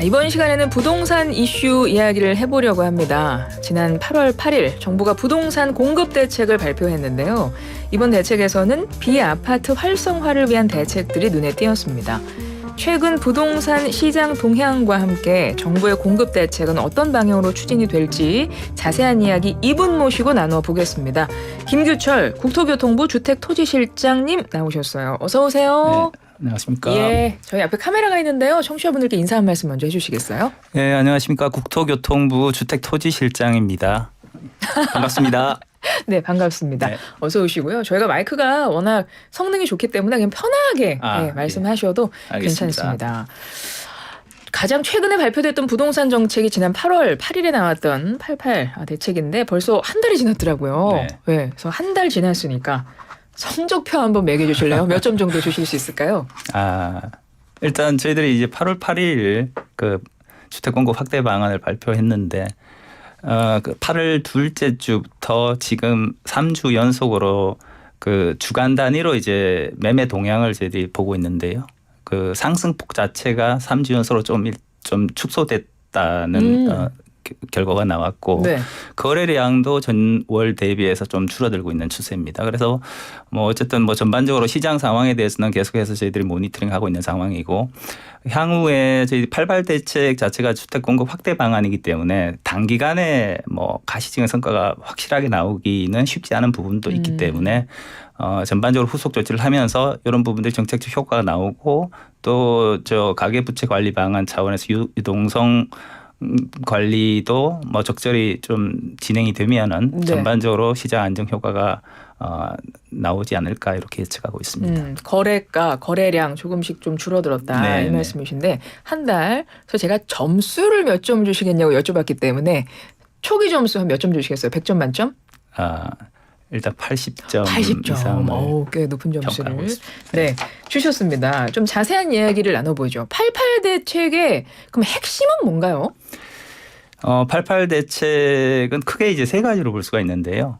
이번 시간에는 부동산 이슈 이야기를 해보려고 합니다. 지난 8월 8일 정부가 부동산 공급 대책을 발표했는데요. 이번 대책에서는 비아파트 활성화를 위한 대책들이 눈에 띄었습니다. 최근 부동산 시장 동향과 함께 정부의 공급 대책은 어떤 방향으로 추진이 될지 자세한 이야기 이분 모시고 나눠보겠습니다. 김규철 국토교통부 주택토지실장님 나오셨어요. 어서 오세요. 네, 안녕하십니까. 예, 저희 앞에 카메라가 있는데요. 청취자분들께 인사 한 말씀 먼저 해주시겠어요? 네, 안녕하십니까. 국토교통부 주택토지실장입니다. 반갑습니다. 네, 반갑습니다. 네. 어서 오시고요. 저희가 마이크가 워낙 성능이 좋기 때문에 그냥 편하게 말씀하셔도 알겠습니다. 괜찮습니다. 가장 최근에 발표됐던 부동산 정책이 지난 8월 8일에 나왔던 88 대책인데 벌써 한 달이 지났더라고요. 네. 네, 그래서 한 달 지났으니까 성적표 한번 매겨주실래요? 몇 점 정도 주실 수 있을까요? 일단 저희들이 이제 8월 8일 그 주택공급 확대 방안을 발표했는데 그 8월 둘째 주부터 지금 3주 연속으로 그 주간 단위로 이제 매매 동향을 저희들이 보고 있는데요. 그 상승폭 자체가 3주 연속으로 좀 축소됐다는 결과가 나왔고 네. 거래량도 전월 대비해서 좀 줄어들고 있는 추세입니다. 그래서 뭐 어쨌든 뭐 전반적으로 시장 상황에 대해서는 계속해서 저희들이 모니터링하고 있는 상황이고 향후에 저희 88 대책 자체가 주택 공급 확대 방안이기 때문에 단기간에 뭐 가시적인 성과가 확실하게 나오기는 쉽지 않은 부분도 있기 때문에 전반적으로 후속 조치를 하면서 이런 부분들이 정책적 효과가 나오고 또 저 가계부채 관리 방안 차원에서 유동성 관리도 뭐 적절히 좀 진행이 되면은 네. 전반적으로 시장 안정 효과가 나오지 않을까 이렇게 예측하고 있습니다. 거래가 거래량 조금씩 좀 줄어들었다 네, 이 말씀이신데 한 달 그래서 제가 점수를 몇 점 주시겠냐고 여쭤봤기 때문에 초기 점수 한 몇 점 주시겠어요? 100점 만점? 일단 80점 80점. 이상을 꽤 높은 점수를 평가하고 있습니다. 네, 주셨습니다. 좀 자세한 이야기를 나눠보죠. 88 대책의 그럼 핵심은 뭔가요? 88 대책은 크게 이제 세 가지로 볼 수가 있는데요.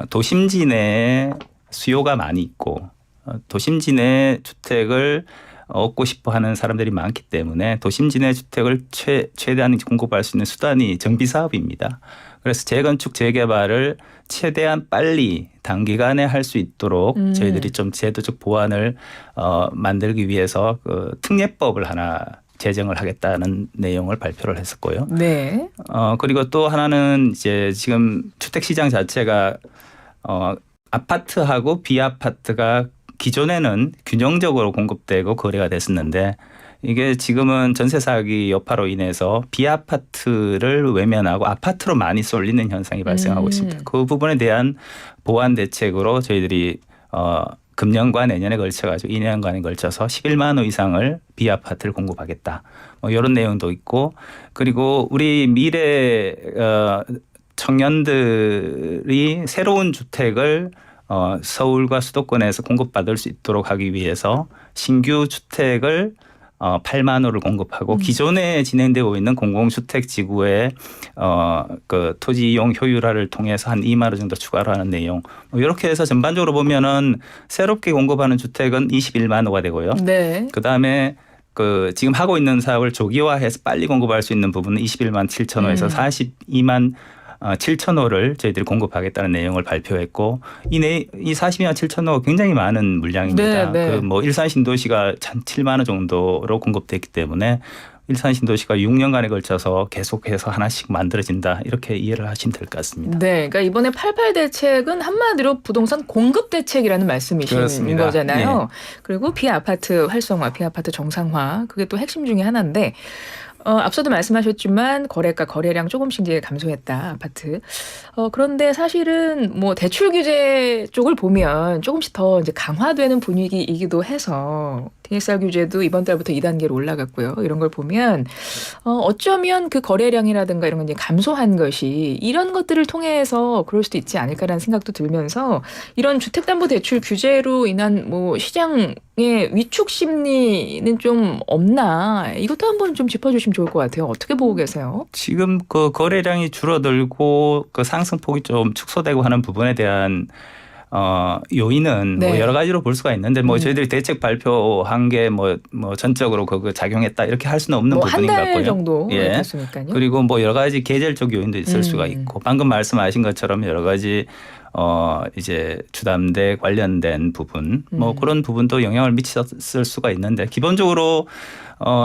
도심지 내에 수요가 많이 있고 도심지 내 주택을 얻고 싶어 하는 사람들이 많기 때문에 도심지 내 주택을 최대한 공급할 수 있는 수단이 정비사업입니다. 그래서 재건축 재개발을 최대한 빨리 단기간에 할 수 있도록 저희들이 좀 제도적 보완을 만들기 위해서 그 특례법을 하나 제정을 하겠다는 내용을 발표를 했었고요. 네. 그리고 또 하나는 이제 지금 주택 시장 자체가 아파트하고 비아파트가 기존에는 균형적으로 공급되고 거래가 됐었는데 이게 지금은 전세 사기 여파로 인해서 비아파트를 외면하고 아파트로 많이 쏠리는 현상이 발생하고 있습니다. 그 부분에 대한 보완 대책으로 저희들이 금년과 내년에 걸쳐가지고 2년간에 걸쳐서 11만 호 이상을 비아파트를 공급하겠다. 뭐 이런 내용도 있고 그리고 우리 미래 청년들이 새로운 주택을 서울과 수도권에서 공급받을 수 있도록 하기 위해서 신규 주택을 8만 호를 공급하고 기존에 진행되고 있는 공공주택 지구의 그 토지 이용 효율화를 통해서 한 2만 호 정도 추가로 하는 내용. 이렇게 해서 전반적으로 보면은 새롭게 공급하는 주택은 21만 호가 되고요. 네. 그다음에 그 지금 하고 있는 사업을 조기화해서 빨리 공급할 수 있는 부분은 21만 7천 호에서 42만 7천 호를 저희들이 공급하겠다는 내용을 발표했고 이 42만 7천 호가 굉장히 많은 물량입니다. 네, 네. 그 뭐 일산 신도시가 7만 호 정도로 공급됐기 때문에 일산 신도시가 6년간에 걸쳐서 계속해서 하나씩 만들어진다 이렇게 이해를 하시면 될 것 같습니다. 네, 그러니까 이번에 88 대책은 한마디로 부동산 공급 대책이라는 말씀이신 그렇습니다. 거잖아요. 예. 그리고 비아파트 활성화, 비아파트 정상화 그게 또 핵심 중에 하나인데 앞서도 말씀하셨지만 거래가 거래량 조금씩 이제 감소했다 아파트. 그런데 사실은 뭐 대출 규제 쪽을 보면 조금씩 더 이제 강화되는 분위기이기도 해서 DSR 규제도 이번 달부터 2단계로 올라갔고요. 이런 걸 보면 어쩌면 그 거래량이라든가 이런 건 이제 감소한 것이 이런 것들을 통해서 그럴 수도 있지 않을까라는 생각도 들면서 이런 주택담보대출 규제로 인한 뭐 시장의 위축 심리는 좀 없나 이것도 한번 좀 짚어주시면 좋을 것 같아요. 어떻게 보고 계세요? 지금 그 거래량이 줄어들고 그 상승폭이 좀 축소되고 하는 부분에 대한 요인은 네. 뭐 여러 가지로 볼 수가 있는데 뭐 저희들이 대책 발표한 게 뭐 전적으로 그거 작용했다 이렇게 할 수는 없는 뭐 한 부분인 것 달 같고요. 정도 예. 됐으니까요. 그리고 뭐 여러 가지 계절적 요인도 있을 수가 있고 방금 말씀하신 것처럼 여러 가지 이제 주담대 관련된 부분 뭐 그런 부분도 영향을 미쳤을 수가 있는데 기본적으로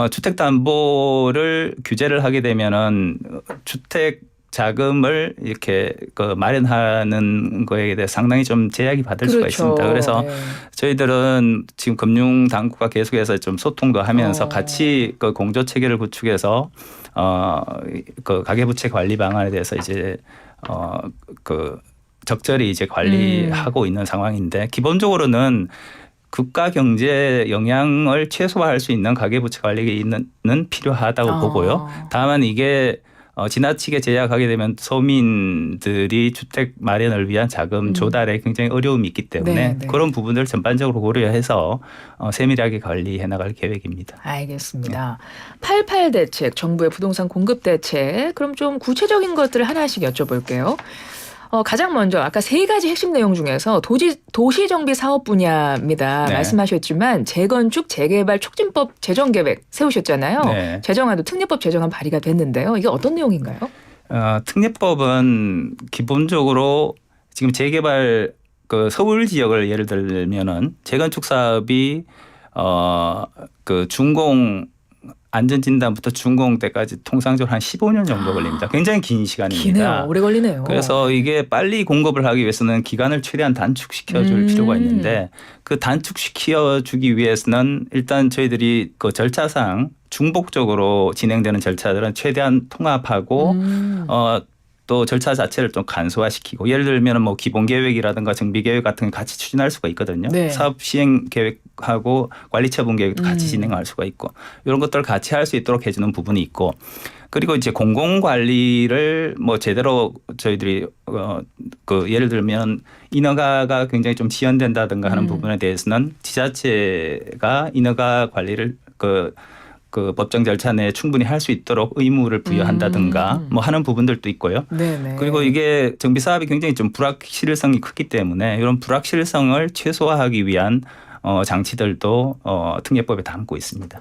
주택담보를 규제를 하게 되면은 주택 자금을 이렇게 마련하는 거에 대해 상당히 좀 제약이 받을 수가 있습니다. 그래서 네. 저희들은 지금 금융 당국과 계속해서 좀 소통도 하면서 같이 그 공조 체계를 구축해서 그 가계부채 관리 방안에 대해서 이제 적절히 이제 관리하고 있는 상황인데 기본적으로는 국가 경제 영향을 최소화할 수 있는 가계부채 관리는 필요하다고 보고요. 다만 이게 지나치게 제약하게 되면 서민들이 주택 마련을 위한 자금 조달에 굉장히 어려움이 있기 때문에 네. 그런 부분들 전반적으로 고려해서 세밀하게 관리해 나갈 계획입니다. 알겠습니다. 88 대책, 정부의 부동산 공급 대책. 그럼 좀 구체적인 것들을 하나씩 여쭤볼게요. 가장 먼저 아까 세 가지 핵심 내용 중에서 도시정비 사업 분야입니다. 네. 말씀하셨지만 재건축 재개발 촉진법 제정 계획 세우셨잖아요. 네. 제정안도 특례법 제정안 발의가 됐는데요. 이게 어떤 내용인가요? 특례법은 기본적으로 지금 재개발 그 서울 지역을 예를 들면은 재건축 사업이 그 준공 안전진단부터 준공 때까지 통상적으로 한 15년 정도 걸립니다. 굉장히 긴 시간입니다. 기네요. 오래 걸리네요. 그래서 이게 빨리 공급을 하기 위해서는 기간을 최대한 단축시켜 줄 필요가 있는데 그 단축시켜 주기 위해서는 일단 저희들이 그 절차상 중복적으로 진행되는 절차들은 최대한 통합하고 또 절차 자체를 좀 간소화시키고 예를 들면 뭐 기본 계획이라든가 정비 계획 같은 거 같이 추진할 수가 있거든요. 네. 사업 시행 계획하고 관리 처분 계획도 같이 진행할 수가 있고 이런 것들을 같이 할 수 있도록 해주는 부분이 있고 그리고 이제 공공 관리를 뭐 제대로 저희들이 그 예를 들면 인허가가 굉장히 좀 지연된다든가 하는 부분에 대해서는 지자체가 인허가 관리를 그 법정 절차 내에 충분히 할 수 있도록 의무를 부여한다든가 뭐 하는 부분들도 있고요. 네네. 그리고 이게 정비 사업이 굉장히 좀 불확실성이 크기 때문에 이런 불확실성을 최소화하기 위한 장치들도 특례법에 담고 있습니다.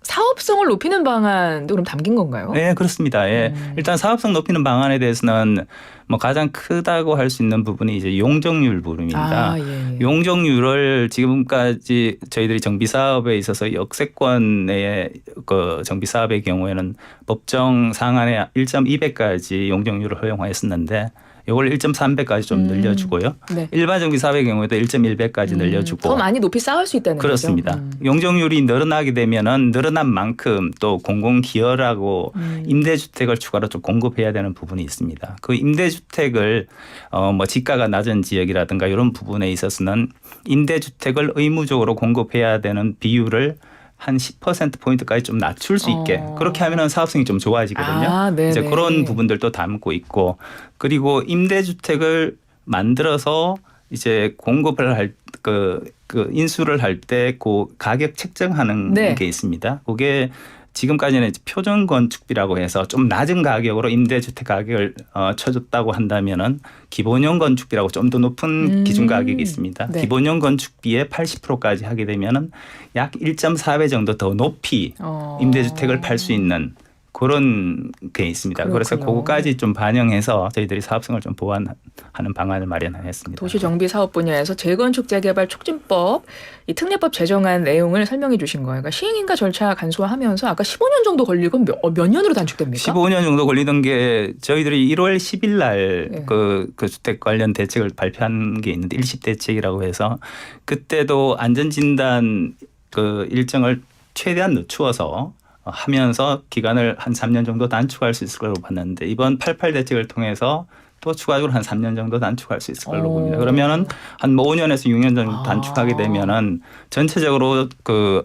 사업성을 높이는 방안도 그럼 담긴 건가요? 네, 그렇습니다. 예. 일단 사업성 높이는 방안에 대해서는 뭐 가장 크다고 할 수 있는 부분이 이제 용적률 부분입니다. 예. 용적률을 지금까지 저희들이 정비 사업에 있어서 역세권의 그 정비 사업의 경우에는 법정 상한의 1.2배까지 용적률을 허용하였었는데 이걸 1.3배까지 좀 늘려주고요. 네. 일반 정비 사업의 경우에도 1.1배까지 늘려주고 더 많이 높이 쌓을 수 있다는 그렇습니다. 거죠. 용적률이 늘어나게 되면은 늘어난 만큼 또 공공 기여라고 임대주택을 추가로 좀 공급해야 되는 부분이 있습니다. 그 임대주택을 뭐 지가가 낮은 지역이라든가 이런 부분에 있어서는 임대주택을 의무적으로 공급해야 되는 비율을 한 10%포인트까지 좀 낮출 수 있게 그렇게 하면은 사업성이 좀 좋아지거든요. 이제 그런 부분들도 담고 있고 그리고 임대주택을 만들어서 이제 공급을 할 그 인수를 할 때 그 가격 책정하는 게 있습니다. 그게 지금까지는 표준 건축비라고 해서 좀 낮은 가격으로 임대주택 가격을 쳐줬다고 한다면은 기본형 건축비라고 좀 더 높은 기준 가격이 있습니다. 네. 기본형 건축비의 80%까지 하게 되면은 약 1.4배 정도 더 높이 임대주택을 팔 수 있는 그런 게 있습니다. 그렇군요. 그래서 그거까지 좀 반영해서 저희들이 사업성을 좀 보완하는 방안을 마련했습니다. 도시정비 사업 분야에서 재건축 재개발 촉진법 이 특례법 제정안 내용을 설명해 주신 거예요. 그러니까 시행인가 절차 간소화하면서 아까 15년 정도 걸리고 몇 년으로 단축됩니까? 15년 정도 걸리던 게 저희들이 1월 10일 날 그 주택 관련 대책을 발표한 게 있는데 일시 대책이라고 해서 그때도 안전진단 그 일정을 최대한 늦추어서 하면서 기간을 한 3년 정도 단축할 수 있을 걸로 봤는데 이번 88 대책을 통해서 또 추가적으로 한 3년 정도 단축할 수 있을 걸로 봅니다. 그러면은 한 5년에서 6년 정도 단축하게 되면은 전체적으로 그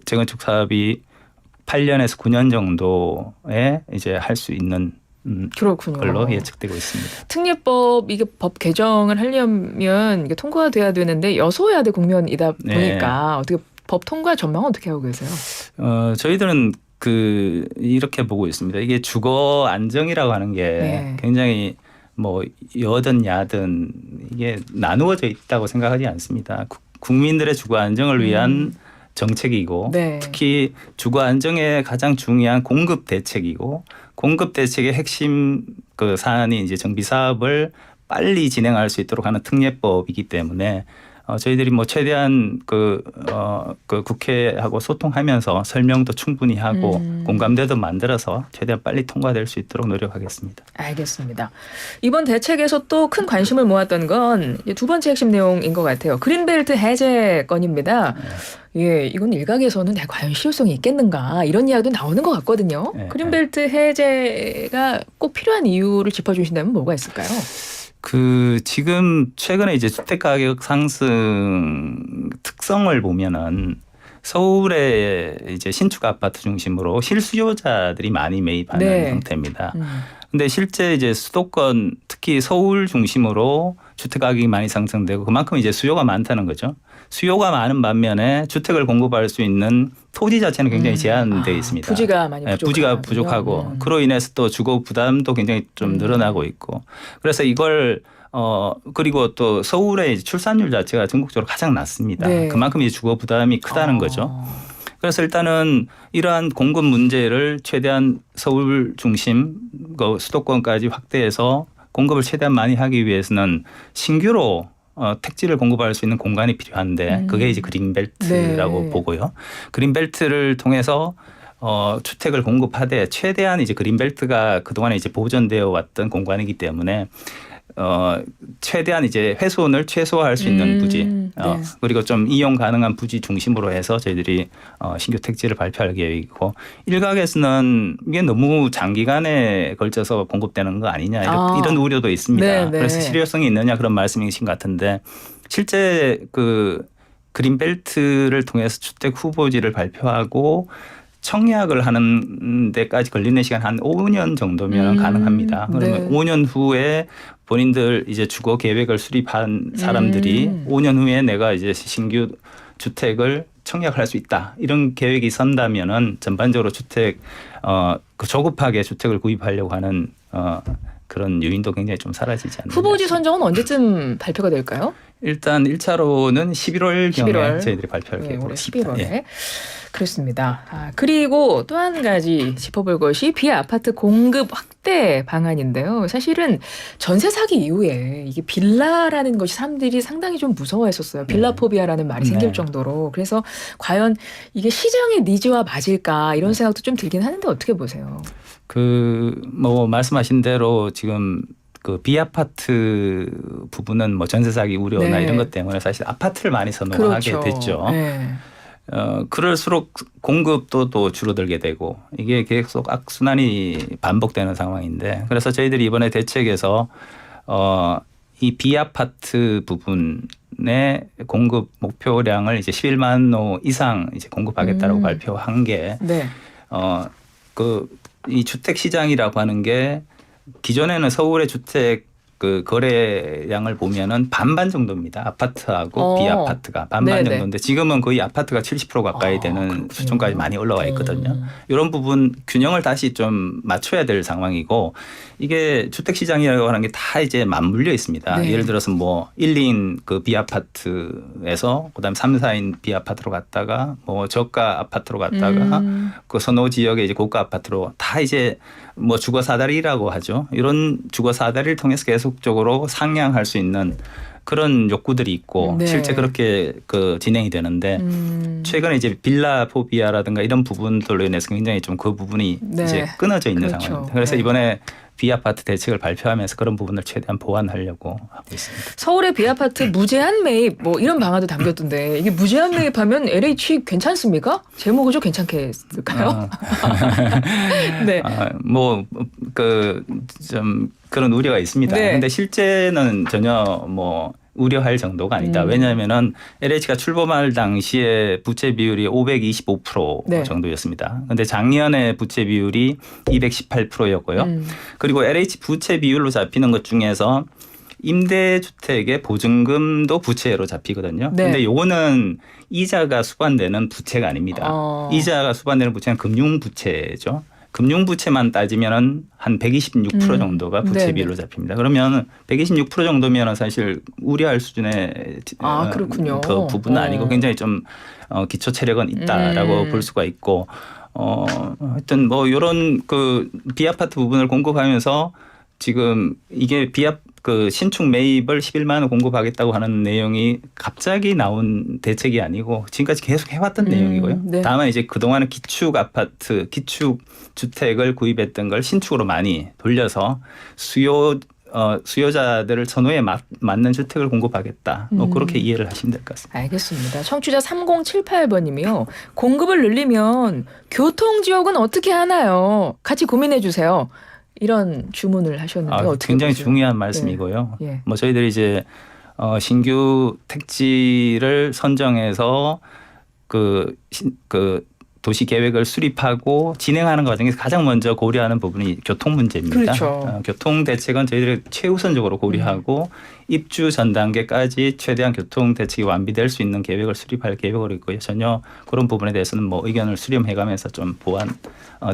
재건축 사업이 8년에서 9년 정도에 이제 할 수 있는 그렇군요. 걸로 예측되고 있습니다. 특례법 이게 법 개정을 하려면 이게 통과가 돼야 되는데 여소야대 국면이다 보니까 어떻게 법 통과 전망은 어떻게 하고 계세요? 저희들은 이렇게 보고 있습니다. 이게 주거 안정이라고 하는 게 굉장히 뭐 여든 야든 이게 나누어져 있다고 생각하지 않습니다. 국민들의 주거 안정을 위한 정책이고 네. 특히 주거 안정의 가장 중요한 공급 대책이고 공급 대책의 핵심 그 사안이 이제 정비 사업을 빨리 진행할 수 있도록 하는 특례법이기 때문에 저희들이 뭐 최대한 그 국회하고 소통하면서 설명도 충분히 하고 공감대도 만들어서 최대한 빨리 통과될 수 있도록 노력하겠습니다. 알겠습니다. 이번 대책에서 또 큰 관심을 모았던 건 두 번째 핵심 내용인 것 같아요. 그린벨트 해제 건입니다. 예, 이건 일각에서는 과연 실효성이 있겠는가 이런 이야기도 나오는 것 같거든요. 네, 그린벨트 해제가 꼭 필요한 이유를 짚어주신다면 뭐가 있을까요? 지금 최근에 이제 주택 가격 상승 특성을 보면은 서울의 이제 신축 아파트 중심으로 실수요자들이 많이 매입하는 네. 형태입니다. 근데 실제 이제 수도권 특히 서울 중심으로 주택 가격이 많이 상승되고 그만큼 이제 수요가 많다는 거죠. 수요가 많은 반면에 주택을 공급할 수 있는 토지 자체는 굉장히 제한되어 있습니다. 부지가 많이 부지가 부족하고 그로 인해서 또 주거 부담도 굉장히 좀 늘어나고 있고 그래서 이걸 그리고 또 서울의 출산율 자체가 전국적으로 가장 낮습니다. 네. 그만큼 이제 주거 부담이 크다는 거죠. 그래서 일단은 이러한 공급 문제를 최대한 서울 중심 수도권까지 확대해서 공급을 최대한 많이 하기 위해서는 신규로 택지를 공급할 수 있는 공간이 필요한데 그게 이제 그린벨트라고 네. 보고요. 그린벨트를 통해서 주택을 공급하되 최대한 이제 그린벨트가 그동안에 이제 보존되어 왔던 공간이기 때문에 최대한 이제 훼손을 최소화할 수 있는 부지 네. 그리고 좀 이용 가능한 부지 중심으로 해서 저희들이 신규 택지를 발표할 계획이고 일각에서는 이게 너무 장기간에 걸쳐서 공급되는 거 아니냐 이런 우려도 있습니다. 네, 네. 그래서 실효성이 있느냐 그런 말씀이신 것 같은데 실제 그린벨트를 통해서 주택 후보지를 발표하고 청약을 하는 데까지 걸리는 시간 한 5년 정도면 가능합니다. 그러면 네. 5년 후에 본인들 이제 주거 계획을 수립한 사람들이 5년 후에 내가 이제 신규 주택을 청약을 할 수 있다. 이런 계획이 선다면은 전반적으로 조급하게 주택을 구입하려고 하는 그런 요인도 굉장히 좀 사라지지 않나요? 후보지 선정은 언제쯤 발표가 될까요? 일단 1차로는 11월경에 저희들이 발표할 계획으로 올해 있습니다. 11월에. 예. 그렇습니다. 그리고 또 한 가지 짚어볼 것이 비아파트 공급 확대 방안인데요. 사실은 전세 사기 이후에 이게 빌라라는 것이 사람들이 상당히 좀 무서워했었어요. 빌라포비아라는 말이 생길 정도로. 그래서 과연 이게 시장의 니즈와 맞을까 이런 생각도 좀 들긴 하는데 어떻게 보세요? 뭐 말씀하신 대로 지금 비아파트 부분은 뭐 전세 사기 우려나 네. 이런 것 때문에 사실 아파트를 많이 선호하게 그렇죠. 됐죠. 네. 그럴수록 공급도 또 줄어들게 되고 이게 계속 악순환이 반복되는 상황인데 그래서 저희들이 이번에 대책에서 이 비아파트 부분의 공급 목표량을 이제 11만 호 이상 이제 공급하겠다라고 발표한 게 네. 이 주택 시장이라고 하는 게 기존에는 서울의 주택 거래량을 보면은 반반 정도입니다. 아파트하고 비아파트가 반반 네네. 정도인데 지금은 거의 아파트가 70% 가까이 되는 그렇군요. 수준까지 많이 올라와 있거든요. 이런 부분 균형을 다시 좀 맞춰야 될 상황이고 이게 주택 시장이라고 하는 게 다 이제 맞물려 있습니다. 네. 예를 들어서 뭐 1인 비아파트에서 그다음 3, 4인 비아파트로 갔다가 뭐 저가 아파트로 갔다가 선호 지역의 이제 고가 아파트로 다 이제 뭐 주거 사다리라고 하죠. 이런 주거 사다리를 통해서 계속적으로 상향할 수 있는 그런 욕구들이 있고 네. 실제 그렇게 진행이 되는데 최근에 이제 빌라 포비아라든가 이런 부분들로 인해서 굉장히 좀 그 부분이 네. 이제 끊어져 있는 그렇죠. 상황입니다. 그래서 네. 이번에 비아파트 대책을 발표하면서 그런 부분을 최대한 보완하려고 하고 있습니다. 서울의 비아파트 무제한 매입 뭐 이런 방안도 담겼던데 이게 무제한 매입하면 LH 괜찮습니까? 제목을 좀 괜찮겠을까요? 네. 좀 그런 우려가 있습니다. 네. 근데 실제는 전혀 우려할 정도가 아니다. 왜냐하면은 LH가 출범할 당시에 부채 비율이 525% 네. 정도였습니다. 그런데 작년에 부채 비율이 218%였고요. 그리고 LH 부채 비율로 잡히는 것 중에서 임대주택의 보증금도 부채로 잡히거든요. 네. 근데 요거는 이자가 수반되는 부채가 아닙니다. 이자가 수반되는 부채는 금융부채죠. 금융부채만 따지면은 한 126% 정도가 부채 네네. 비율로 잡힙니다. 그러면 126% 정도면은 사실 우려할 수준의 그렇군요. 그 부분은 아니고 굉장히 좀 기초 체력은 있다라고 볼 수가 있고 하여튼 뭐 이런 그 비아파트 부분을 공급하면서 지금 이게 그 신축 매입을 11만 원 공급하겠다고 하는 내용이 갑자기 나온 대책이 아니고 지금까지 계속 해왔던 내용이고요. 네. 다만 이제 그동안은 기축 아파트, 기축 주택을 구입했던 걸 신축으로 많이 돌려서 수요자들을 선호에 맞는 주택을 공급하겠다. 뭐 그렇게 이해를 하시면 될 것 같습니다. 알겠습니다. 청취자 3078번님이요. 공급을 늘리면 교통지역은 어떻게 하나요? 같이 고민해 주세요. 이런 주문을 하셨는데 어떻게 굉장히 보세요? 중요한 말씀이고요. 예. 뭐 저희들이 이제 신규 택지를 선정해서 그 도시 계획을 수립하고 진행하는 과정에서 가장 먼저 고려하는 부분이 교통 문제입니다. 그렇죠. 교통 대책은 저희들이 최우선적으로 고려하고 입주 전 단계까지 최대한 교통 대책이 완비될 수 있는 계획을 수립할 계획으로 있고요. 전혀 그런 부분에 대해서는 뭐 의견을 수렴해가면서 좀 보완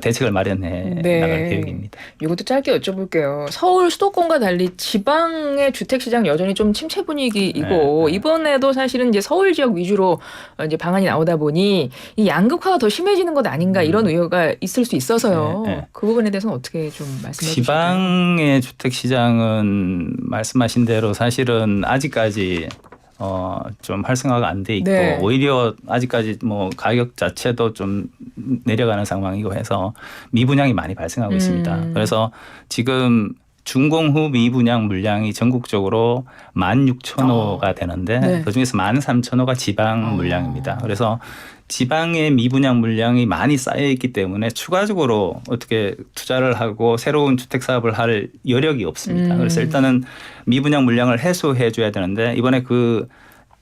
대책을 마련해 나갈 계획입니다. 이것도 짧게 여쭤볼게요. 서울 수도권과 달리 지방의 주택 시장 여전히 좀 침체 분위기이고 이번에도 사실은 이제 서울 지역 위주로 이제 방안이 나오다 보니 이 양극화가 더 심해지는 것 아닌가 이런 우려가 있을 수 있어서요. 그 부분에 대해서는 어떻게 좀 말씀해 주실까요? 지방의 주택 시장은 말씀하신 대로 사실은 아직까지 좀 활성화가 안 돼 있고 오히려 아직까지 뭐 가격 자체도 좀 내려가는 상황이고 해서 미분양이 많이 발생하고 있습니다. 그래서 지금 준공후 미분양 물량이 전국적으로 16,000호가 되는데 그중에서 13,000호가 지방 물량입니다. 그래서 지방의 미분양 물량이 많이 쌓여 있기 때문에 추가적으로 어떻게 투자를 하고 새로운 주택 사업을 할 여력이 없습니다. 그래서 일단은 미분양 물량을 해소해 줘야 되는데 이번에 그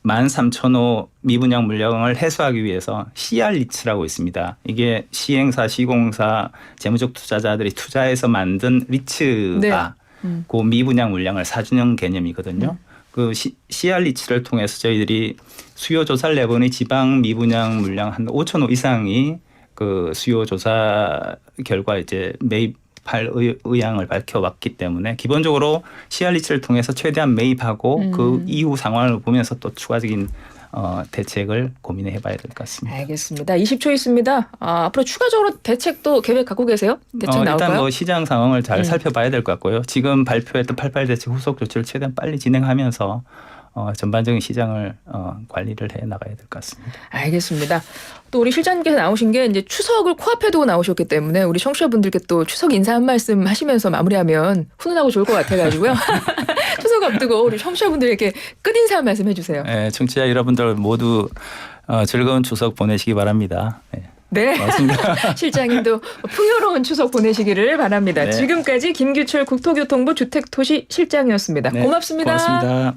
13,000호 미분양 물량을 해소하기 위해서 CR리츠라고 있습니다. 이게 시행사, 시공사, 재무적 투자자들이 투자해서 만든 리츠가 그 미분양 물량을 사주는 개념이거든요. 그 CR리츠를 통해서 저희들이 수요 조사를 내보니 지방 미분양 물량 한 5,000호 이상이 그 수요 조사 결과 이제 매입할 의향을 밝혀왔기 때문에 기본적으로 CR리츠를 통해서 최대한 매입하고 그 이후 상황을 보면서 또 추가적인 대책을 고민해 봐야 될 것 같습니다. 알겠습니다. 20초 있습니다. 앞으로 추가적으로 대책도 계획 갖고 계세요? 대책 나올까요? 일단 뭐 시장 상황을 잘 살펴봐야 될 것 같고요. 지금 발표했던 88 대책 후속 조치를 최대한 빨리 진행하면서 전반적인 시장을 관리를 해 나가야 될 것 같습니다. 알겠습니다. 또 우리 실장님께서 나오신 게 이제 추석을 코앞에 두고 나오셨기 때문에 우리 청취자분들께 또 추석 인사 한 말씀 하시면서 마무리하면 훈훈하고 좋을 것 같아가지고요. 추석 앞두고 우리 청취자분들에게 끝인사 한 말씀 해주세요. 네, 청취자 여러분들 모두 즐거운 추석 보내시기 바랍니다. 네. 고맙습니다. 실장님도 풍요로운 추석 보내시기를 바랍니다. 네. 지금까지 김규철 국토교통부 주택도시 실장이었습니다. 네, 고맙습니다. 고맙습니다.